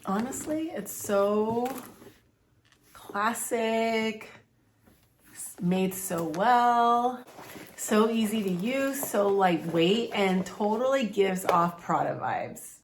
honestly, it's so classic, made so well, so easy to use, so lightweight, and totally gives off Prada vibes.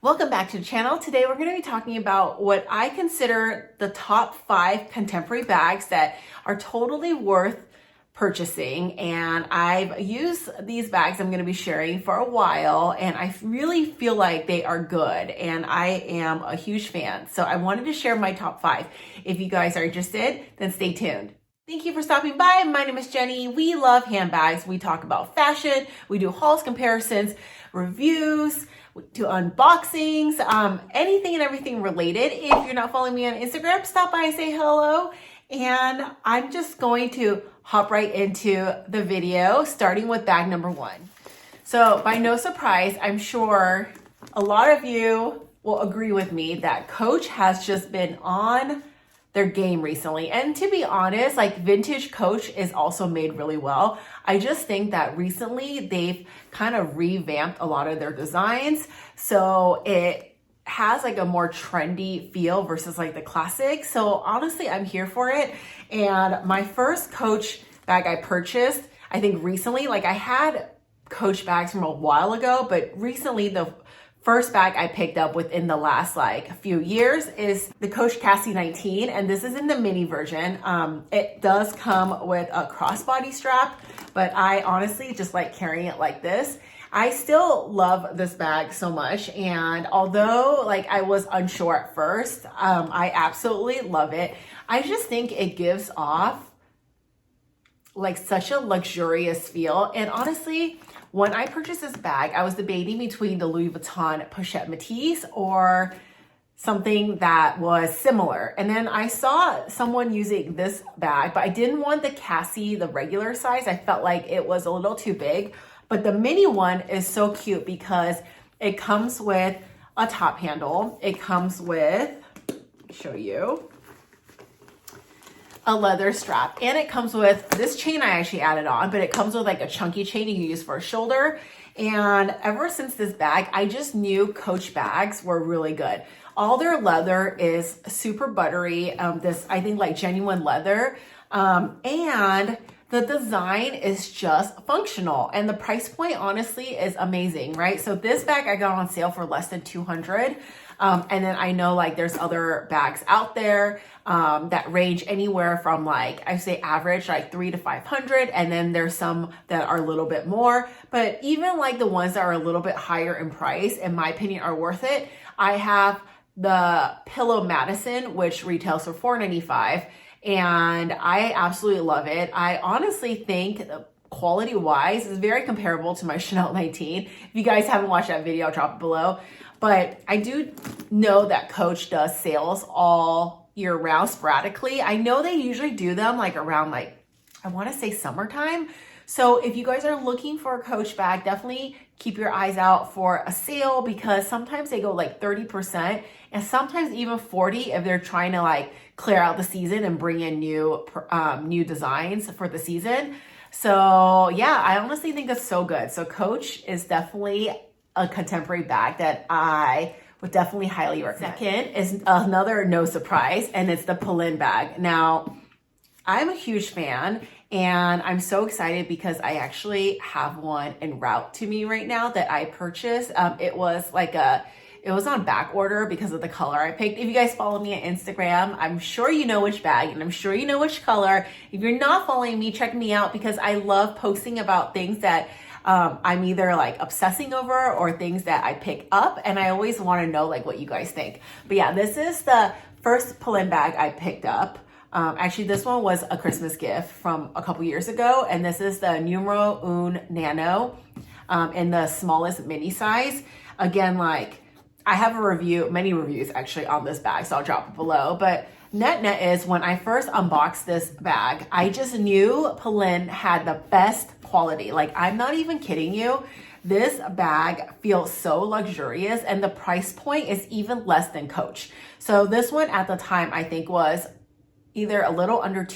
Welcome back to the channel. Today we're going to be talking about what I consider the top 5 contemporary bags that are totally worth purchasing. And I've used these bags I'm going to be sharing for a while, and I really feel like they are good, and I am a huge fan. So I wanted to share my top 5. If you guys are interested, then stay tuned. Thank you for stopping by. My name is Jenny. We love handbags. We talk about fashion. We do hauls, comparisons, reviews, we do unboxings, anything and everything related. If you're not following me on Instagram, stop by and say hello. And I'm just going to hop right into the video, starting with bag number 1. So by no surprise, I'm sure a lot of you will agree with me that Coach has just been on their game recently. And to be honest, like vintage Coach is also made really well. I just think that recently they've kind of revamped a lot of their designs. So it has like a more trendy feel versus like the classic. So honestly, I'm here for it. And my first Coach bag I purchased, I think recently, like I had Coach bags from a while ago, but recently the first bag I picked up within the last like few years is the Coach Cassie 19, and this is in the mini version. It does come with a crossbody strap, but I honestly just like carrying it like this. I still love this bag so much, and although like I was unsure at first, I absolutely love it. I just think it gives off like such a luxurious feel, and honestly, when I purchased this bag, I was debating between the Louis Vuitton Pochette Métis or something that was similar. And then I saw someone using this bag, but I didn't want the Cassie, the regular size. I felt like it was a little too big. But the mini one is so cute because it comes with a top handle. It comes with, show you, a leather strap, and it comes with this chain I actually added on, but it comes with like a chunky chain you can use for a shoulder. And ever since this bag, I just knew Coach bags were really good. All their leather is super buttery, this I think like genuine leather, and the design is just functional, and the price point honestly is amazing, right? So this bag I got on sale for less than $200. And then I know like there's other bags out there that range anywhere from like, I say average, like $300 to $500. And then there's some that are a little bit more, but even like the ones that are a little bit higher in price, in my opinion, are worth it. I have the Pillow Madison, which retails for $495, and I absolutely love it. I honestly think quality wise is very comparable to my Chanel 19. If you guys haven't watched that video, I'll drop it below. But I do know that Coach does sales all year round sporadically. I know they usually do them like around like, I want to say summertime. So if you guys are looking for a Coach bag, definitely keep your eyes out for a sale, because sometimes they go like 30% and sometimes even 40 if they're trying to like clear out the season and bring in new designs for the season. So yeah, I honestly think it's so good. So Coach is definitely a contemporary bag that I would definitely highly recommend. Second is another no surprise, and it's the Polène bag. Now, I'm a huge fan, and I'm so excited because I actually have one en route to me right now that I purchased. It was on back order because of the color I picked. If you guys follow me on Instagram, I'm sure you know which bag and I'm sure you know which color. If you're not following me, check me out, because I love posting about things that I'm either like obsessing over or things that I pick up, and I always want to know like what you guys think. But yeah, this is the first Polène bag I picked up. Actually, this one was a Christmas gift from a couple years ago, and this is the Numero Un Nano in the smallest mini size. Again, like I have many reviews actually on this bag, so I'll drop it below. But net is, when I first unboxed this bag, I just knew Polène had the best quality. Like, I'm not even kidding you. This bag feels so luxurious, and the price point is even less than Coach. So this one at the time I think was either a little under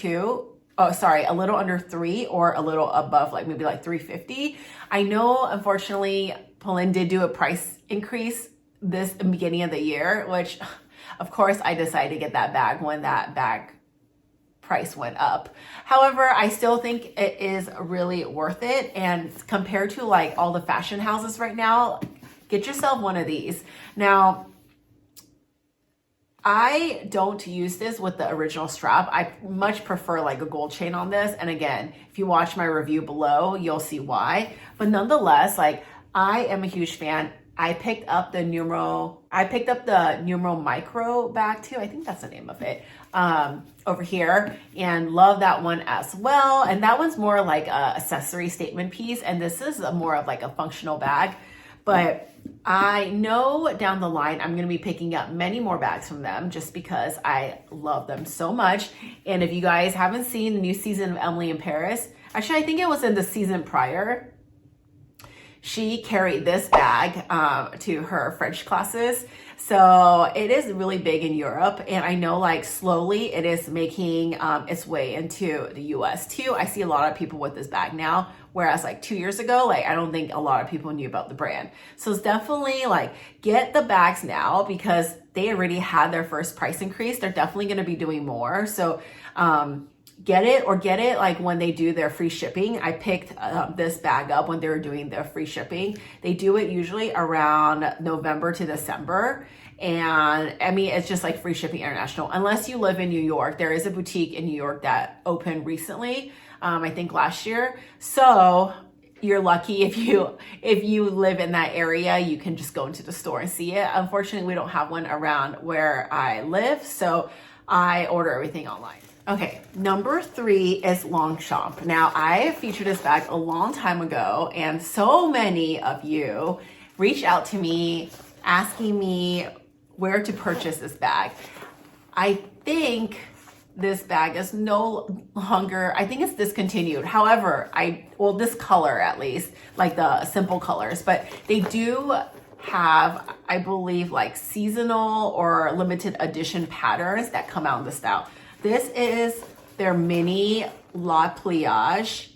a little under $300 or a little above, like maybe like $350. I know, unfortunately, Polène did do a price increase this beginning of the year, which of course I decided to get that bag when that bag price went up. However, I still think it is really worth it. And compared to like all the fashion houses right now, get yourself one of these. Now, I don't use this with the original strap. I much prefer like a gold chain on this. And again, if you watch my review below, you'll see why. But nonetheless, like I am a huge fan. I picked up the Numero Micro bag too. I think that's the name of it, over here, and love that one as well. And that one's more like a accessory statement piece. And this is more of like a functional bag. But I know down the line, I'm going to be picking up many more bags from them just because I love them so much. And if you guys haven't seen the new season of Emily in Paris, actually, I think it was in the season prior, she carried this bag to her French classes. So it is really big in Europe. And I know like slowly it is making its way into the US too. I see a lot of people with this bag now. Whereas like 2 years ago, like I don't think a lot of people knew about the brand. So it's definitely like get the bags now because they already had their first price increase. They're definitely going to be doing more. So get it like when they do their free shipping. I picked this bag up when they were doing their free shipping. They do it usually around November to December. And I mean, it's just like free shipping international. Unless you live in New York, there is a boutique in New York that opened recently, I think last year. So you're lucky if you live in that area, you can just go into the store and see it. Unfortunately, we don't have one around where I live, so I order everything online. Okay, number 3 is Longchamp. Now, I featured this bag a long time ago, and so many of you reached out to me asking me where to purchase this bag. I think this bag is no longer, I think it's discontinued. However, this color at least, like the simple colors, but they do have, I believe, like seasonal or limited edition patterns that come out in the style. This is their mini La Pliage,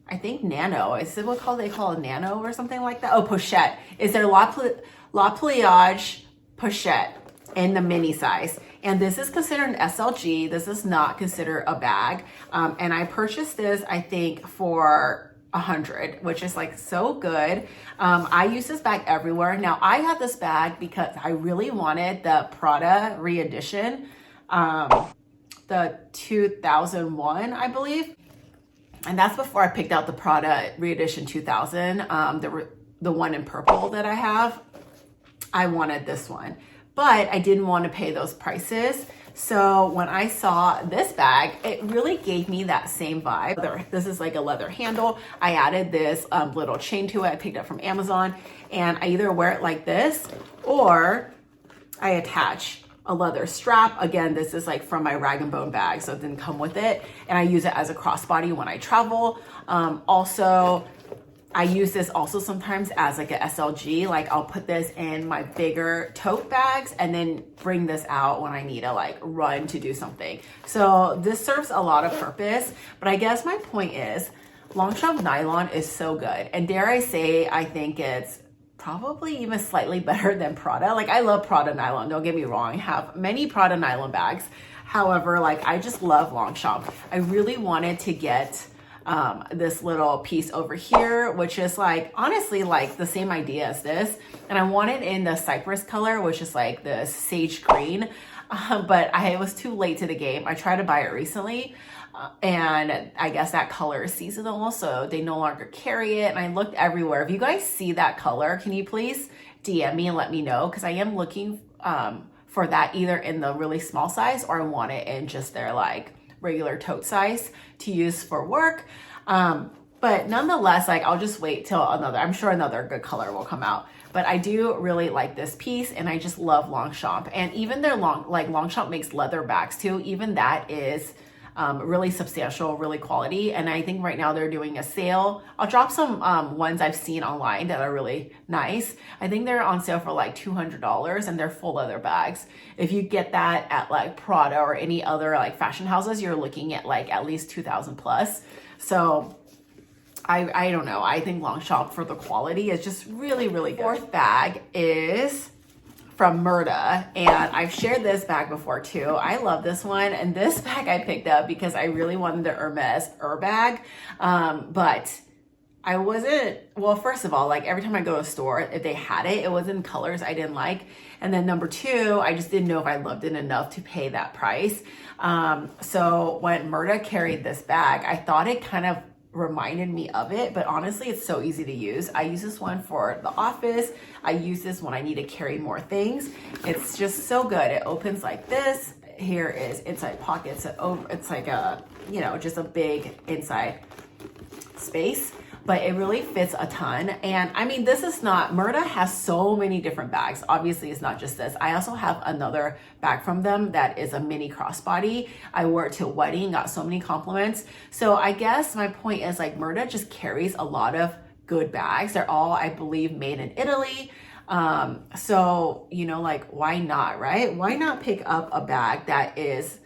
I think nano. Is it what they call it nano or something like that? Oh, pochette. Is their La Pliage pochette in the mini size. And this is considered an SLG. This is not considered a bag. And I purchased this, I think, for $100, which is like so good. I use this bag everywhere. Now, I got this bag because I really wanted the Prada re-edition. The 2001, I believe. And that's before I picked out the Prada re-edition 2000, the one in purple that I have. I wanted this one, but I didn't want to pay those prices. So when I saw this bag, it really gave me that same vibe. This is like a leather handle. I added this little chain to it. I picked it up from Amazon, and I either wear it like this or I attach a leather strap. Again, this is like from my Rag & Bone bag, so it didn't come with it. And I use it as a crossbody when I travel. Also, I use this also sometimes as like a SLG. Like I'll put this in my bigger tote bags and then bring this out when I need to like run to do something. So this serves a lot of purpose. But I guess my point is Longchamp nylon is so good. And dare I say, I think it's probably even slightly better than Prada. Like I love Prada nylon, don't get me wrong. I have many Prada nylon bags. However, like I just love Longchamp. I really wanted to get this little piece over here, which is like, honestly, like the same idea as this. And I want it in the cypress color, which is like the sage green. But I was too late to the game. I tried to buy it recently. And I guess that color is seasonal, so they no longer carry it. And I looked everywhere. If you guys see that color, can you please DM me and let me know? Because I am looking for that either in the really small size or I want it in just their like regular tote size to use for work. But nonetheless, like I'll just wait till I'm sure another good color will come out. But I do really like this piece and I just love Longchamp. And even their Longchamp makes leather bags too. Even that is really substantial, really quality. And I think right now they're doing a sale. I'll drop some ones I've seen online that are really nice. I think they're on sale for like $200 and they're full leather bags. If you get that at like Prada or any other like fashion houses, you're looking at like at least 2,000 plus. So I don't know. I think Longchamp for the quality is just really, really good. Fourth bag is from Mirta, and I've shared this bag before too. I love this one, and this bag I picked up because I really wanted the Hermes bag, but I wasn't, well, first of all, like every time I go to a store, if they had it, it was in colors I didn't like. And then number two, I just didn't know if I loved it enough to pay that price. So when Mirta carried this bag, I thought it kind of reminded me of it, but honestly, it's so easy to use. I use this one for the office. I use this when I need to carry more things. It's just so good. It opens like this. Here is inside pockets. It's like a, you know, just a big inside space, but it really fits a ton. And I mean, this is not, Mirta has so many different bags. Obviously, it's not just this. I also have another bag from them that is a mini crossbody. I wore it to a wedding, got so many compliments. So I guess my point is like Mirta just carries a lot of good bags. They're all, I believe, made in Italy. So, you know, like why not, right? Why not pick up a bag that is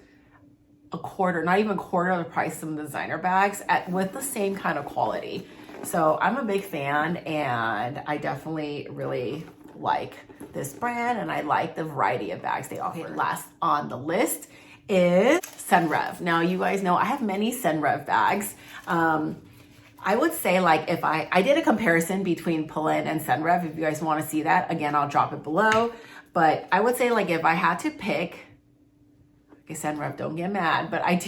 a quarter, not even a quarter of the price of some designer bags with the same kind of quality. So I'm a big fan, and I definitely really like this brand, and I like the variety of bags they offer. Okay, last on the list is Senreve. Now you guys know I have many Senreve bags. I would say like if I did a comparison between Polène and Senreve, if you guys want to see that, again, I'll drop it below. But I would say like if I had to pick, Senreve, don't get mad, but I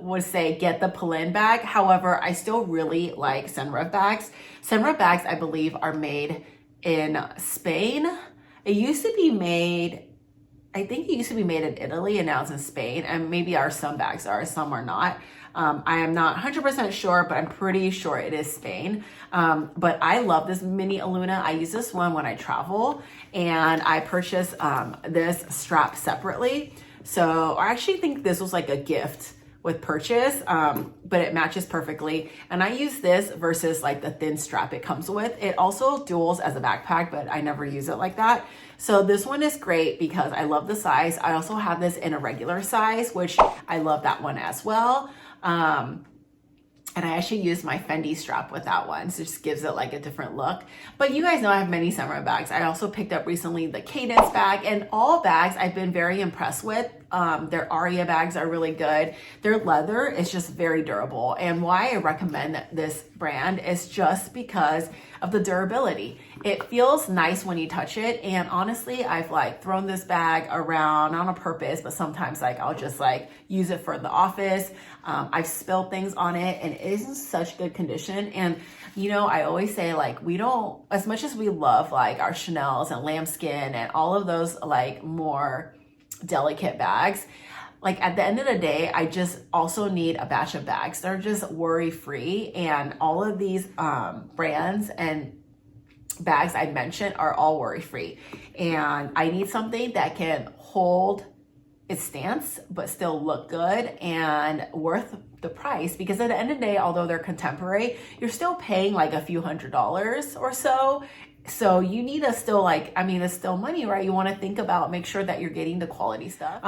would say get the Polène bag. However, I still really like Senreve bags. Senreve bags, I believe, are made in Spain. It used to be made, I think it used to be made in Italy, and now it's in Spain. And maybe some bags are, some are not. I am not 100% sure, but I'm pretty sure it is Spain. But I love this mini Aluna. I use this one when I travel, and I purchased this strap separately. So I actually think this was like a gift with purchase, but it matches perfectly. And I use this versus like the thin strap it comes with. It also duals as a backpack, but I never use it like that. So this one is great because I love the size. I also have this in a regular size, which I love that one as well. And I actually used my Fendi strap with that one, so it just gives it like a different look. But you guys know I have many Senreve bags. I also picked up recently the Cadence bag, and all bags I've been very impressed with. Their Aria bags are really good. Their leather is just very durable. And why I recommend this brand is just because of the durability. It feels nice when you touch it. And honestly, I've like thrown this bag around, not on purpose, but sometimes like I'll just like use it for the office. I've spilled things on it, and it is in such good condition. And you know, I always say like, we don't, as much as we love like our Chanel's and lambskin and all of those like more delicate bags, like at the end of the day, I just also need a batch of bags. They're just worry-free, and all of these brands and bags I mentioned are all worry-free. And I need something that can hold its stance but still look good and worth the price, because at the end of the day, although they're contemporary, you're still paying like a few $100s or so. So you need to still like, I mean, it's still money, right? You want to think about, make sure that you're getting the quality stuff.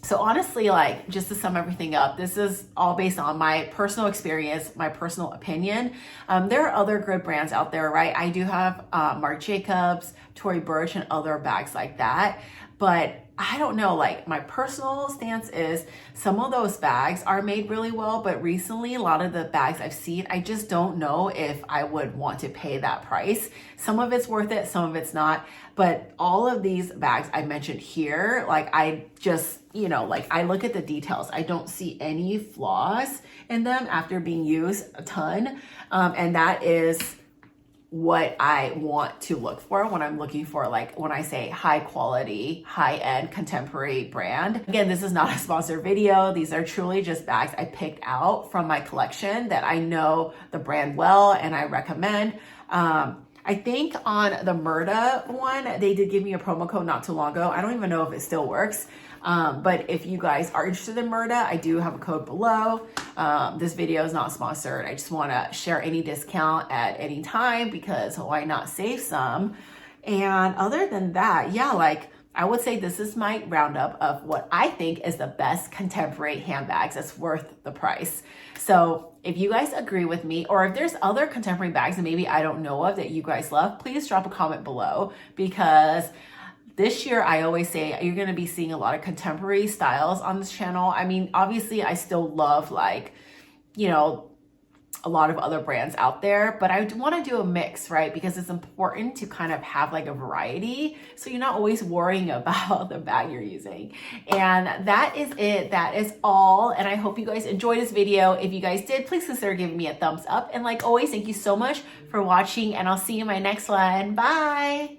So honestly, like just to sum everything up, this is all based on my personal experience, my personal opinion. There are other good brands out there, right? I do have Marc Jacobs, Tory Burch, and other bags like that. But I don't know, like my personal stance is some of those bags are made really well, but recently a lot of the bags I've seen, I just don't know if I would want to pay that price. Some of it's worth it, some of it's not. But all of these bags I mentioned here, like I just, you know, like I look at the details. I don't see any flaws in them after being used a ton. And that is what I want to look for when I'm looking for, like when I say high quality, high end contemporary brand. Again, this is not a sponsored video. These are truly just bags I picked out from my collection that I know the brand well and I recommend. I think on the Mirta one, they did give me a promo code not too long ago. I don't even know if it still works. But if you guys are interested in Mirta, I do have a code below. This video is not sponsored. I just want to share any discount at any time because why not save some? And other than that, yeah, like I would say this is my roundup of what I think is the best contemporary handbags that's worth the price. So if you guys agree with me, or if there's other contemporary bags that maybe I don't know of that you guys love, please drop a comment below, because this year, I always say you're going to be seeing a lot of contemporary styles on this channel. I mean, obviously, I still love, like, you know, a lot of other brands out there, but I want to do a mix, right? Because it's important to kind of have like a variety, so you're not always worrying about the bag you're using. And that is it. That is all. And I hope you guys enjoyed this video. If you guys did, please consider giving me a thumbs up. And like always, thank you so much for watching, and I'll see you in my next one. Bye.